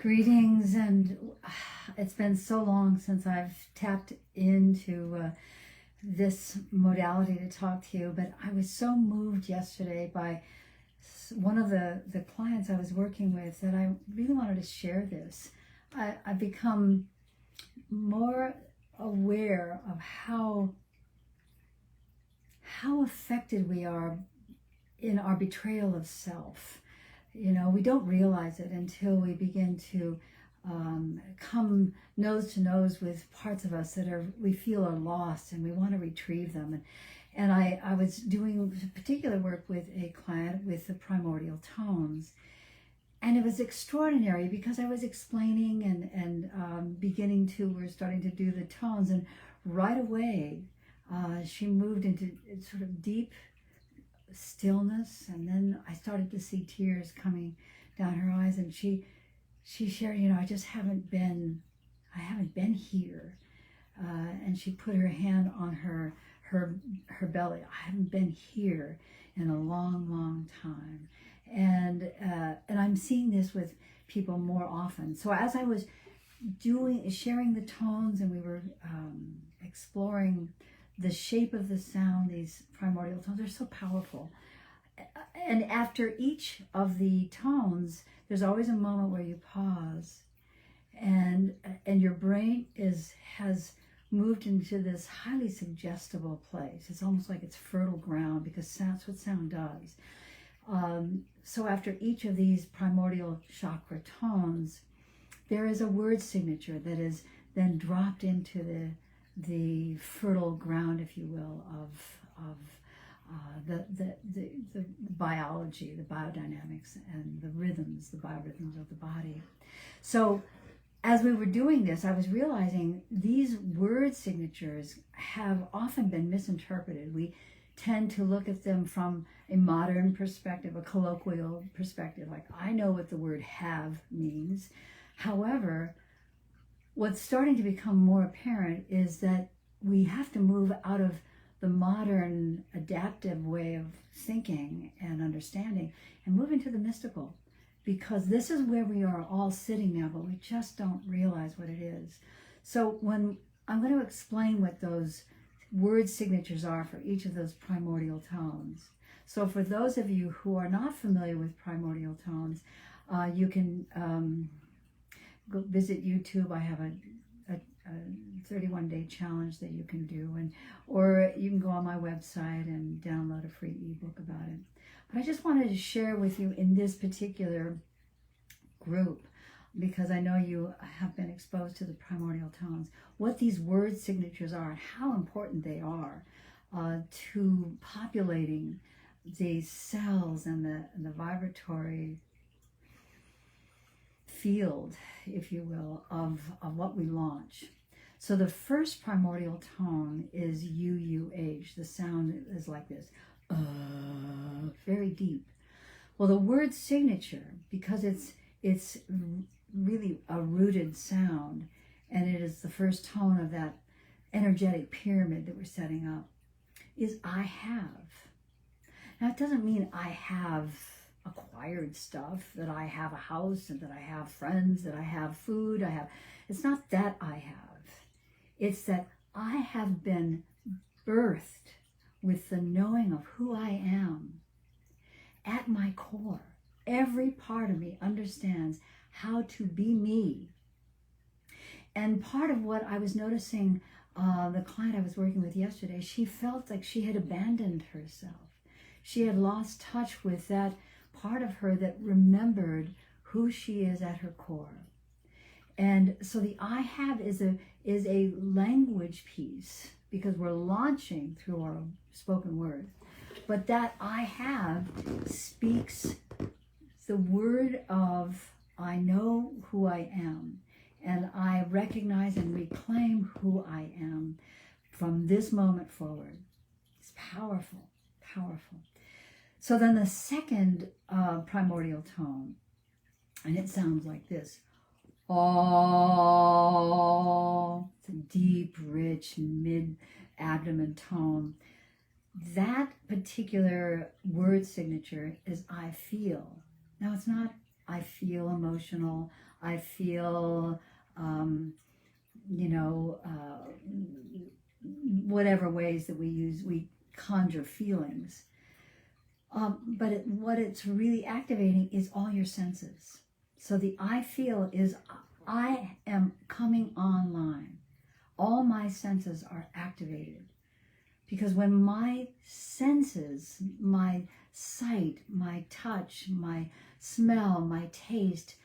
Greetings, and it's been so long since I've tapped into this modality to talk to you, but I was so moved yesterday by one of the clients I was working with that I really wanted to share this. I've become more aware of how affected we are in our betrayal of self. You know, we don't realize it until we begin to come nose to nose with parts of us that we feel are lost, and we want to retrieve them. And I was doing particular work with a client with the Primordial Tones, and it was extraordinary because I was explaining and we're starting to do the tones, and right away she moved into sort of deep stillness, and then I started to see tears coming down her eyes, and she shared, you know, I haven't been here, and she put her hand on her belly. I haven't been here in a long time, and I'm seeing this with people more often. So as I was sharing the tones, and we were exploring the shape of the sound, these primordial tones are so powerful. And after each of the tones, there's always a moment where you pause, and your brain has moved into this highly suggestible place. It's almost like it's fertile ground, because that's what sound does. So after each of these primordial chakra tones, there is a word signature that is then dropped into the fertile ground, if you will, of the biology, the biodynamics, and the rhythms, the biorhythms of the body. So as we were doing this, I was realizing these word signatures have often been misinterpreted. We tend to look at them from a modern perspective, a colloquial perspective, like I know what the word have means. However, what's starting to become more apparent is that we have to move out of the modern adaptive way of thinking and understanding and move into the mystical, because this is where we are all sitting now, but we just don't realize what it is. So when I'm going to explain what those word signatures are for each of those primordial tones. So for those of you who are not familiar with primordial tones, you can go visit YouTube. I have a 31-day challenge that you can do, or you can go on my website and download a free ebook about it. But I just wanted to share with you in this particular group, because I know you have been exposed to the primordial tones, what these word signatures are and how important they are to populating the cells and the vibratory field, if you will, of what we launch. So the first primordial tone is UUH. The sound is like this, very deep. Well, the word signature, because it's really a rooted sound, and it is the first tone of that energetic pyramid that we're setting up, is I have. Now, it doesn't mean I have acquired stuff, that I have a house and that I have friends, that I have food, it's not that I have. It's that I have been birthed with the knowing of who I am at my core. Every part of me understands how to be me. And part of what I was noticing, the client I was working with yesterday, she felt like she had abandoned herself. She had lost touch with that part of her that remembered who she is at her core. And so the I have is a language piece, because we're launching through our spoken word. But that I have speaks the word of I know who I am, and I recognize and reclaim who I am from this moment forward. It's powerful, powerful. So then the second primordial tone, and it sounds like this. Oh, it's a deep, rich, mid-abdomen tone. That particular word signature is I feel. Now, it's not I feel emotional, I feel, whatever ways that we conjure feelings. But what it's really activating is all your senses. So the I feel is I am coming online. All my senses are activated. Because when my senses, my sight, my touch, my smell, my taste,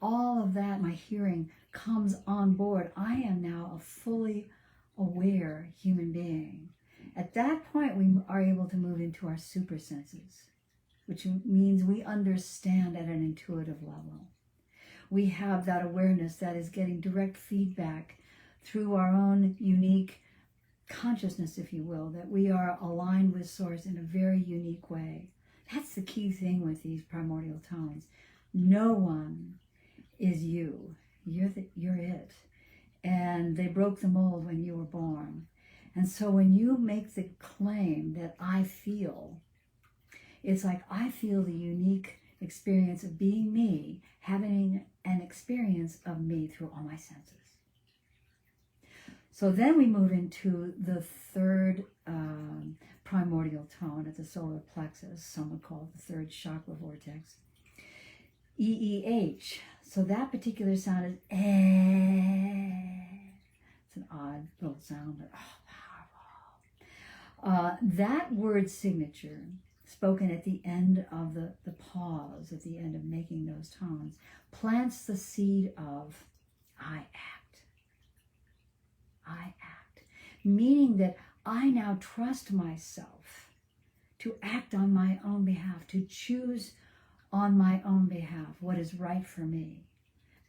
all of that, my hearing comes on board, I am now a fully aware human being. At that point, we are able to move into our super senses, which means we understand at an intuitive level. We have that awareness that is getting direct feedback through our own unique consciousness, if you will, that we are aligned with Source in a very unique way. That's the key thing with these primordial tones. No one is you. You're it. And they broke the mold when you were born. And so when you make the claim that I feel, it's like I feel the unique experience of being me, having an experience of me through all my senses. So then we move into the third primordial tone at the solar plexus. Some would call it the third chakra vortex. EEH. So that particular sound is eh. It's an odd little sound, but powerful. That word signature, spoken at the end of the pause, at the end of making those tones, plants the seed of I act. I act. Meaning that I now trust myself to act on my own behalf, to choose on my own behalf what is right for me.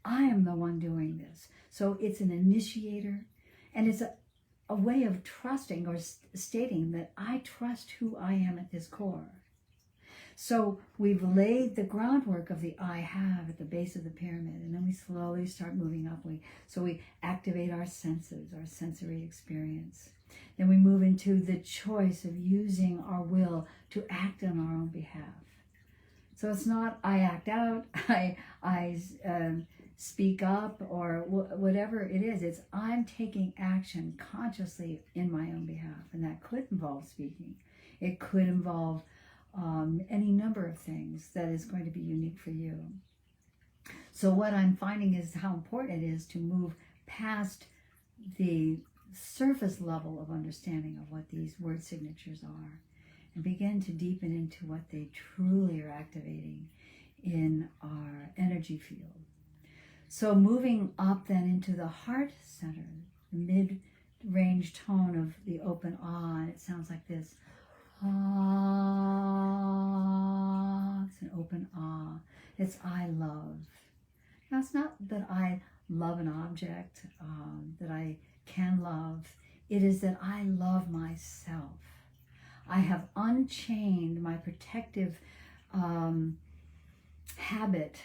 I am the one doing this. So it's an initiator, and it's a way of trusting or stating that I trust who I am at this core. So we've laid the groundwork of the I have at the base of the pyramid, and then we slowly start moving up. So we activate our senses, our sensory experience. Then we move into the choice of using our will to act on our own behalf. So it's not I act out, I speak up, or whatever it is. It's I'm taking action consciously in my own behalf. And that could involve speaking. It could involve any number of things that is going to be unique for you. So what I'm finding is how important it is to move past the surface level of understanding of what these word signatures are and begin to deepen into what they truly are activating in our energy field. So moving up then into the heart center, the mid-range tone of the open ah, and it sounds like this. Ah, it's an open ah. It's I love. Now it's not that I love an object, that I can love. It is that I love myself. I have unchained my protective habit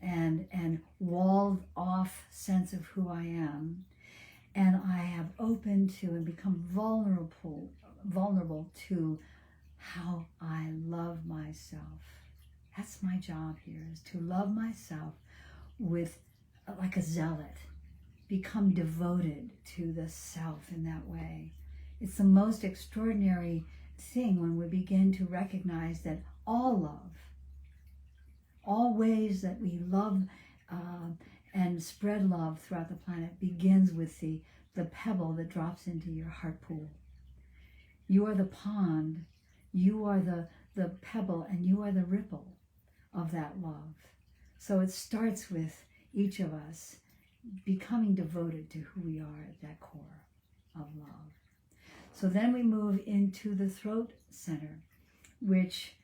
and walled off sense of who I am, and I have opened to and become vulnerable to how I love myself. That's my job here, is to love myself with, like a zealot, become devoted to the self in that way. It's the most extraordinary thing when we begin to recognize that all love, all ways that we love and spread love throughout the planet begins with the pebble that drops into your heart pool. You are the pond, you are the pebble, and you are the ripple of that love. So it starts with each of us becoming devoted to who we are at that core of love. So then we move into the throat center, which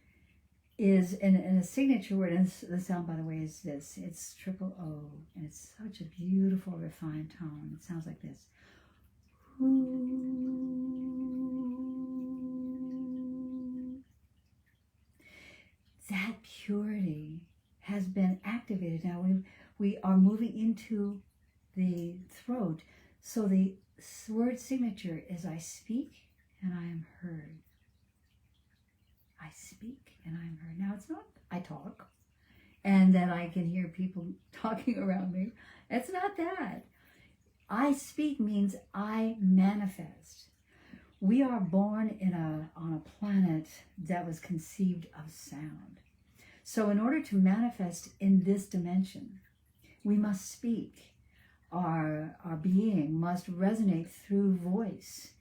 is in a signature word, and the sound, by the way, is this. It's triple O, and it's such a beautiful, refined tone. It sounds like this. That purity has been activated. Now we are moving into the throat. So the word signature is I speak and I am heard. I speak and I am heard. Now it's not I talk. and that I can hear people talking around me. It's not that. I speak means I manifest. We are born on a planet that was conceived of sound. So in order to manifest in this dimension, we must speak. Our being must resonate through voice.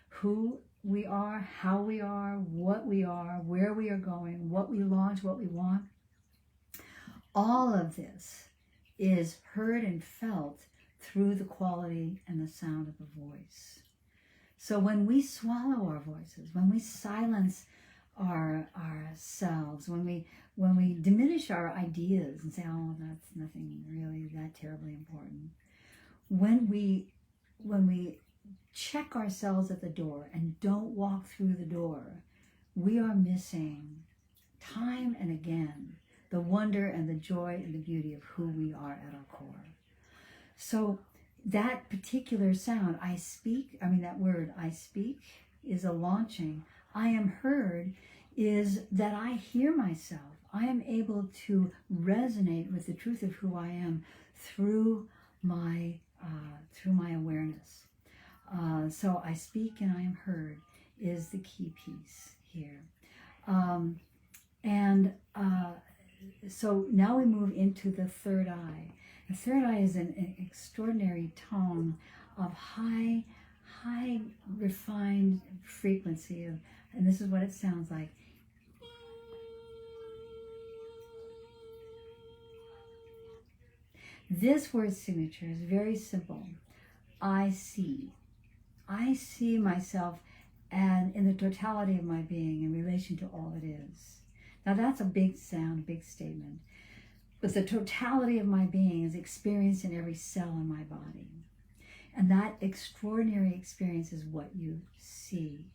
Who we are, how we are, what we are, where we are going, what we launch, what we want. All of this is heard and felt through the quality and the sound of the voice. So when we swallow our voices, when we silence ourselves, when we diminish our ideas and say, oh, that's nothing really that terribly important, when we check ourselves at the door and don't walk through the door, we are missing time and again the wonder and the joy and the beauty of who we are at our core. So that particular sound, that word, I speak, is a launching. I am heard is that I hear myself. I am able to resonate with the truth of who I am through my awareness. So I speak and I am heard is the key piece here. So now we move into the third eye. The third eye is an extraordinary tone of high refined frequency and this is what it sounds like. This word signature is very simple. I see myself and in the totality of my being in relation to all it is. Now that's a big sound, a big statement. But the totality of my being is experienced in every cell in my body. And that extraordinary experience is what you see.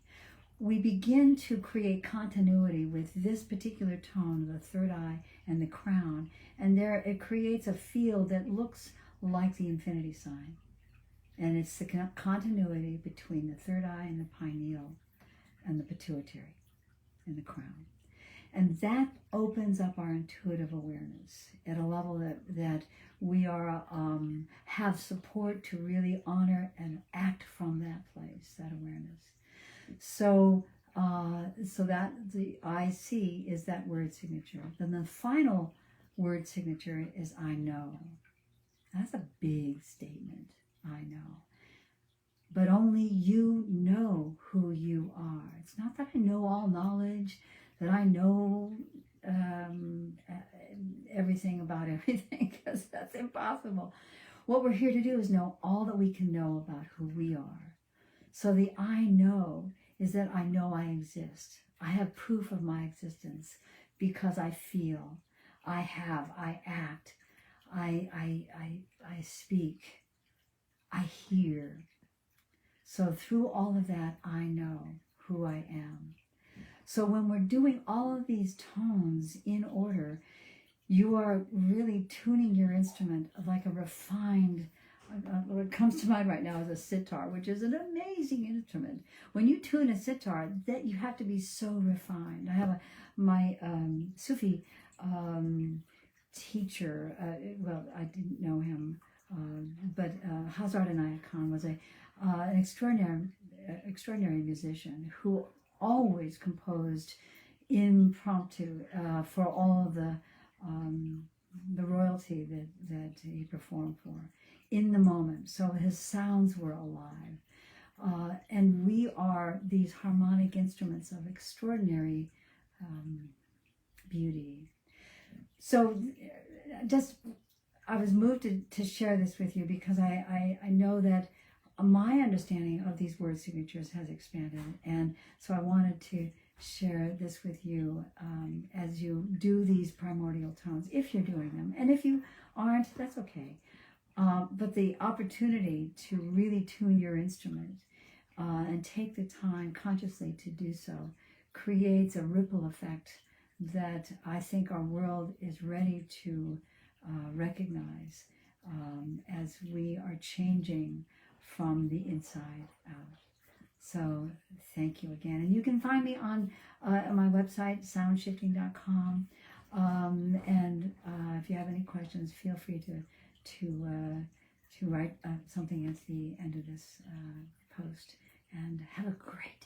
We begin to create continuity with this particular tone, the third eye and the crown. And there it creates a field that looks like the infinity sign. And it's the continuity between the third eye and the pineal and the pituitary and the crown. And that opens up our intuitive awareness at a level that we are have support to really honor and act from that place, that awareness. So that the I see is that word signature. Then the final word signature is I know. That's a big statement. I know. But only you know who you are. It's not that I know all knowledge, that I know everything about everything, because that's impossible. What we're here to do is know all that we can know about who we are. So the I know is that I know I exist. I have proof of my existence because I feel, I act, I speak, I hear. So through all of that, I know who I am. So when we're doing all of these tones in order, you are really tuning your instrument like a refined, what comes to mind right now is a sitar, which is an amazing instrument. When you tune a sitar, that you have to be so refined. I have my Sufi teacher, well, I didn't know him, but Hazrat Inayat Khan was an extraordinary musician who always composed impromptu for all of the royalty that he performed for in the moment. So his sounds were alive. And we are these harmonic instruments of extraordinary beauty. So I was moved to share this with you because I know that my understanding of these word signatures has expanded, and so I wanted to share this with you as you do these primordial tones, if you're doing them. And if you aren't, that's okay. But the opportunity to really tune your instrument and take the time consciously to do so creates a ripple effect that I think our world is ready to recognize as we are changing from the inside out. So thank you again. And you can find me on my website, soundshifting.com. And if you have any questions, feel free to write something at the end of this post. And have a great day.